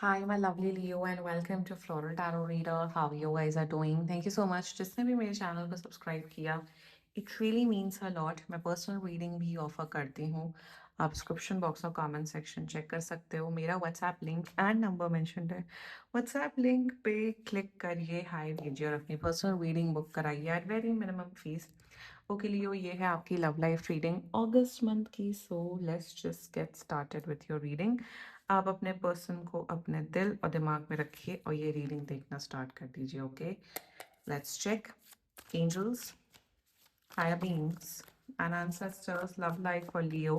Hi, my lovely Leo, and welcome to Floral Tarot Reader. How you guys are doing? Thank you so much. जिसने भी मेरे channel को subscribe किया, it really means a lot. मैं personal reading भी offer करती हूँ. आप डिस्क्रिप्शन बॉक्स और कमेंट सेक्शन चेक कर सकते हो. मेरा WhatsApp link and number mention है. व्हाट्सएप लिंक पे क्लिक करिए, हाय भेजिए और अपनी पर्सनल रीडिंग बुक कराइए at very minimum fees. Okay Leo, ये है आपकी लव लाइफ रीडिंग अगस्त मंथ की. So let's just get started with your reading. आप अपने पर्सन को अपने दिल और दिमाग में रखिए और ये रीडिंग देखना स्टार्ट कर दीजिए. Okay, let's check. Angels, higher beings, and ancestors, love life for Leo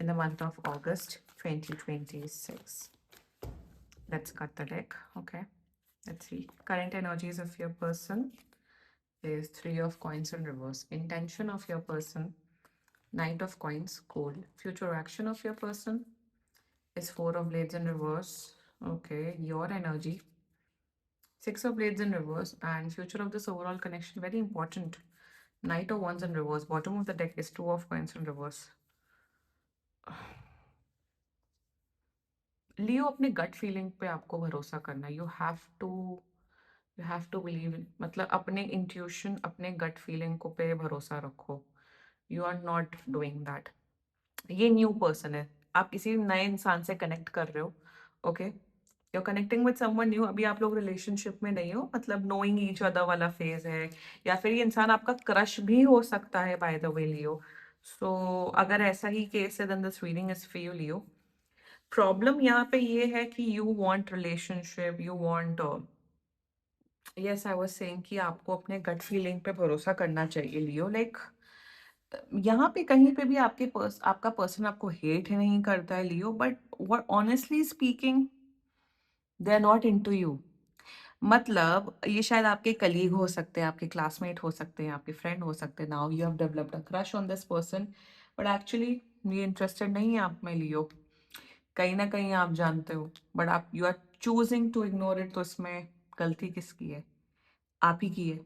in the month of August 2026. Let's cut the deck. Okay, let's see. Current energies of your person is Three of Coins in reverse. Intention of your person, Knight of Coins, cold. Future action of your person is Four of Blades in reverse. Okay, your energy, Six of Blades in reverse, and future of this overall connection, very important. Knight of Wands in reverse. Bottom of the deck is Two of Coins in reverse. लियो, अपने gut feeling पे आपको भरोसा करना. You have to believe, मतलब अपने intuition, अपने gut feeling को पे भरोसा रखो. You are not doing that. ये न्यू पर्सन है. आप किसी नए इंसान से कनेक्ट कर रहे हो. Okay, you connecting with someone new. अभी आप लोग रिलेशनशिप में नहीं हो, मतलब नोइंग ईच अदर वाला फेज है, या फिर ये इंसान आपका क्रश भी हो सकता है by the way Leo. So अगर ऐसा ही केस है then this reading is for you Leo. Problem यहाँ पे ये है कि you want relationship, you want, yes I was saying कि आपको अपने गट फीलिंग पे भरोसा करना चाहिए लियो. लाइक यहाँ पे कहीं पे भी आपका पर्सन आपको हेट नहीं करता है Leo, but what honestly speaking, they are not into you. मतलब ये शायद आपके कलीग हो सकते हैं, आपके क्लासमेट हो सकते हैं, आपके फ्रेंड हो सकते हैं. Now you have developed a crush on this person, but actually ये इंटरेस्टेड नहीं है आप में लियो. कहीं ना कहीं आप जानते हो, बट आप you are choosing to ignore it. तो इसमें गलती किसकी है? आप ही की है.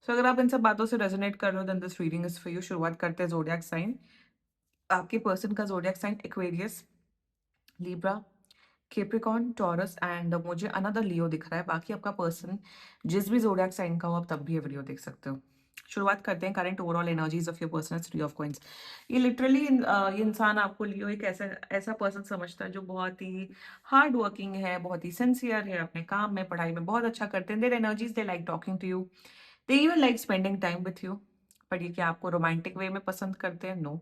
सो अगर आप इन सब बातों से रेजोनेट कर रहे हो then this reading is for you. शुरुआत करते हैं जोडियाक साइन. आपके पर्सन का zodiac sign Aquarius, Libra, Capricorn, Taurus and मुझे अनदर लियो दिख रहा है. बाकी आपका पर्सन जिस भी जोडियाक साइन का हो आप तब भी ये वीडियो देख सकते हो. शुरुआत करते हैं. Current overall energies of your person, three of coins. ये लिटरली ये इंसान आपको लियो एक ऐसा ऐसा पर्सन समझता है जो बहुत ही हार्ड वर्किंग है, बहुत ही सिंसियर है, अपने काम में पढ़ाई में बहुत अच्छा करते हैं. Their energies, they like talking to you, they even like spending time with you. पर ये क्या आपको रोमांटिक वे में पसंद करते हैं? नो.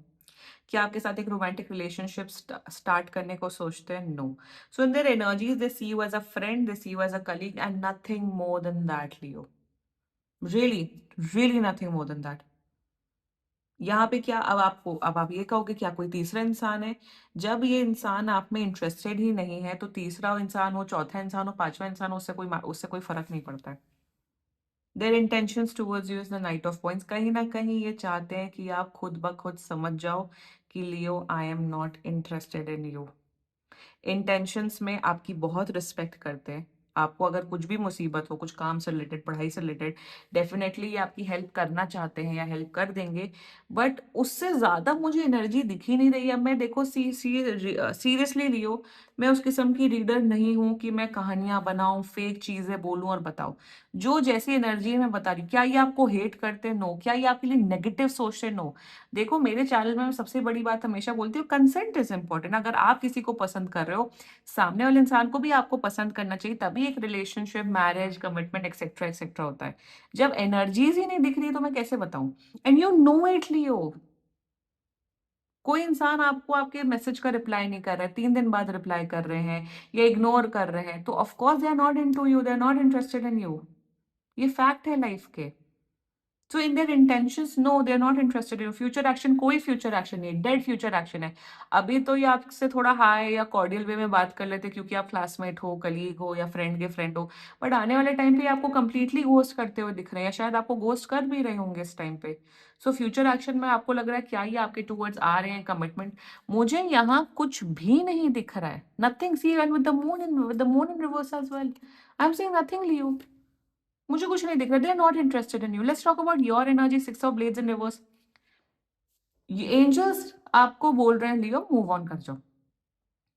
क्या आपके साथ एक रोमांटिक रिलेशनशिप स्टार्ट करने को सोचते हैं? No. So in their energies they see you as a friend, they see you as a colleague and nothing more than that Leo. Really, really nothing more than that. यहाँ पे क्या अब आप ये कहोगे क्या कोई तीसरा इंसान है? जब ये इंसान आप में इंटरेस्टेड ही नहीं है तो तीसरा इंसान हो, चौथा इंसान हो, पांचवा इंसान हो, उससे कोई फर्क नहीं पड़ता है. Their intentions towards you is the knight of points. कहीं ना कहीं ये चाहते हैं कि आप खुद ब खुद समझ जाओ कि Leo, I am not interested in you. Intentions में आपकी बहुत रिस्पेक्ट करते हैं. आपको अगर कुछ भी मुसीबत हो, कुछ काम से रिलेटेड, पढ़ाई से रिलेटेड, डेफिनेटली ये आपकी हेल्प करना चाहते हैं या हेल्प कर देंगे. बट उससे ज़्यादा मुझे एनर्जी दिख ही नहीं रही है. मैं देखो सीरियसली लियो, मैं उस किस्म की रीडर नहीं हूँ कि मैं कहानियाँ बनाऊँ, फेक चीज़ें बोलूँ और बताऊँ. जो जैसी एनर्जी है मैं बता रही हूँ. क्या ये आपको हेट करते हैं? नो. क्या ये आपके लिए नेगेटिव सोचते हैं? नो. देखो मेरे चैनल में मैं सबसे बड़ी बात हमेशा बोलती हूँ, कंसेंट इज इंपॉर्टेंट. अगर आप किसी को पसंद कर रहे हो, सामने वाले इंसान को भी आपको पसंद करना चाहिए, तभी एक relationship, marriage, commitment etcetera etcetera होता है. जब एनर्जीज ही नहीं दिख रही तो मैं कैसे बताऊं? एंड यू नो इट लियो. कोई इंसान आपको आपके मैसेज का रिप्लाई नहीं कर रहा है, 3 दिन बाद रिप्लाई कर रहे हैं या इग्नोर कर रहे हैं, तो of course they are not into you, they are not interested in you. ये फैक्ट है लाइफ के. So in their intentions, no, they are not interested in future action. कोई फ्यूचर एक्शन नहीं, डेड फ्यूचर एक्शन है. अभी तो ये आपसे थोड़ा हाय या कॉर्डियल वे में बात कर लेते क्योंकि आप क्लासमेट हो, कलीग हो या फ्रेंड के फ्रेंड हो. बट आने वाले टाइम पे आपको कंप्लीटली घोस्ट करते हुए दिख रहे हैं, या शायद आपको घोस्ट कर भी रहे होंगे इस टाइम पे. सो फ्यूचर एक्शन में आपको लग रहा है क्या ये आपके टूवर्ड्स आ रहे हैं कमिटमेंट? मुझे यहाँ कुछ भी नहीं दिख रहा है. Nothing. See and with the moon in reverse as well, I am saying nothing Leo. मुझे कुछ नहीं दिख रहा. They are not interested in you. Let's talk about your energy, six of blades in reverse. ये angels आपको बोल रहे हैं लियो, मूव ऑन कर जाओ.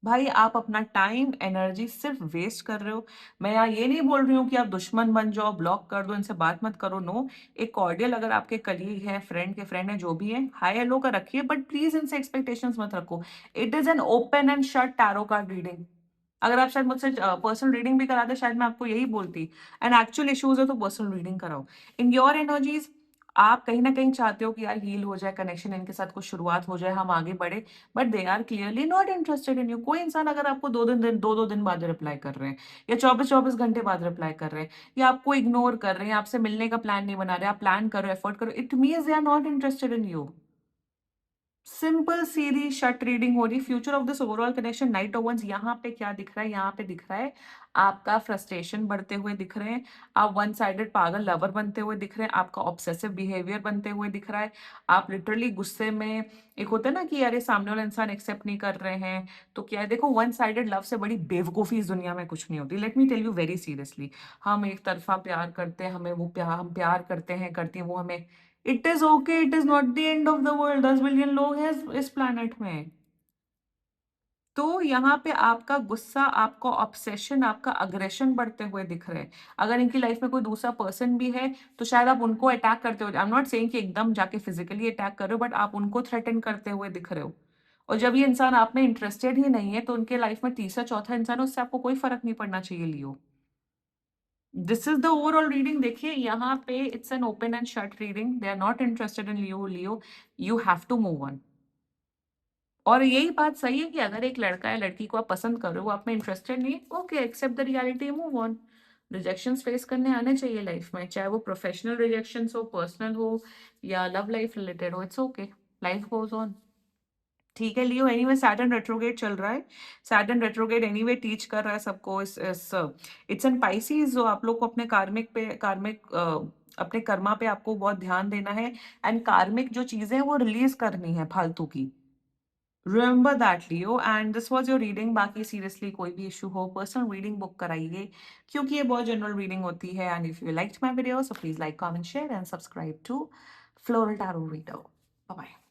भाई आप अपना टाइम, एनर्जी सिर्फ वेस्ट कर रहे हो। मैं यहाँ ये नहीं बोल रही हूँ कि आप दुश्मन बन जाओ, ब्लॉक कर दो, इनसे बात मत करो, नो। एक कॉर्डियल अगर आपके कलीग है, फ्रेंड के फ्रेंड है, जो भी है, हाई हेलो का रखिए, बट प्लीज इनसे एक्सपेक्टेशंस मत रखो। It is an open and shut tarot card reading. अगर आप शायद मुझसे पर्सनल रीडिंग भी कराते, शायद मैं आपको यही बोलती, एंड एक्चुअल इश्यूज है तो पर्सनल रीडिंग कराओ। इन योर एनर्जीज आप कहीं ना कहीं चाहते हो कि यार हील हो जाए, कनेक्शन इनके साथ कुछ शुरुआत हो जाए, हम आगे बढ़े, but they are clearly not interested in you. कोई इंसान अगर आपको दो दो दिन बाद रिप्लाई कर रहे हैं, या 24-24 घंटे बाद रिप्लाई कर रहे हैं, या आपको इग्नोर कर रहे हैं, आपसे मिलने का प्लान नहीं बना रहे, आप प्लान करो, एफर्ट करो, it means they are not interested in you. Simple सीधी शट रीडिंग हो रही। Future of this overall connection knight of wands, यहाँ पे क्या दिख रहा है, यहाँ पे दिख रहा है आपका फ्रस्ट्रेशन बढ़ते हुए दिख रहे हैं, आप वन साइडेड पागल लवर बनते हुए दिख रहे हैं, आपका ऑब्सेसिव बिहेवियर बनते हुए दिख रहा है, आप लिटरली गुस्से में, एक होता है ना कि यार ये सामने वाला इंसान एक्सेप्ट नहीं कर रहे हैं, तो क्या है, देखो वन साइडेड लव से बड़ी बेवकूफी इस दुनिया में कुछ नहीं होती। Let me tell you very seriously, हम एक तरफा प्यार करते हैं, हमें वो प्यार, हम प्यार करते हैं, करती है वो हमें, it is okay, it is not the end of the world. 10 billion लोग हैं इस प्लैनेट में। तो यहाँ पे आपका गुस्सा, आपका ऑब्सेशन, आपका अग्रेशन बढ़ते हुए दिख रहे हैं। अगर इनकी लाइफ में कोई दूसरा पर्सन भी है तो शायद आप उनको अटैक करते हो, आई एम नॉट सेइंग कि एकदम जाके फिजिकली अटैक कर रहे हो, बट आप उनको थ्रेटन करते हुए दिख रहे हो। और जब ये इंसान आप में इंटरेस्टेड ही नहीं है, तो उनके लाइफ में तीसरा चौथा इंसान है, उससे आपको कोई फर्क नहीं पड़ना चाहिए, Leo. This is the overall reading. देखिए यहाँ पे it's an open and shut reading, they are not interested in Leo, Leo, you have to move on. और यही बात सही है कि अगर एक लड़का या लड़की को आप पसंद करो, वो आप में इंटरेस्टेड नहीं, okay, accept the reality, move on. Rejections face करने आने चाहिए लाइफ में, चाहे वो प्रोफेशनल रिजेक्शंस हो, पर्सनल हो, या लव लाइफ रिलेटेड हो, it's okay, life goes on. ठीक है लियो, एनीवे सैटर्न रेट्रोगेट चल रहा है। सैटर्न रेट्रोगेट एनीवे टीच कर रहा है सबको इस इट्स एन पाइसीज, जो आप लोग को अपने कार्मिक अपने कर्मा पे आपको बहुत ध्यान देना है, एंड कार्मिक जो चीजें हैं वो रिलीज करनी है फालतू की। Remember that Leo, and this was your reading. बाकी सीरियसली कोई भी इशू हो, पर्सनल रीडिंग बुक कराइए, क्योंकि ये बहुत जनरल रीडिंग होती है। And if you liked my video, so please like, comment, share and subscribe to floral tarot reader. Bye bye.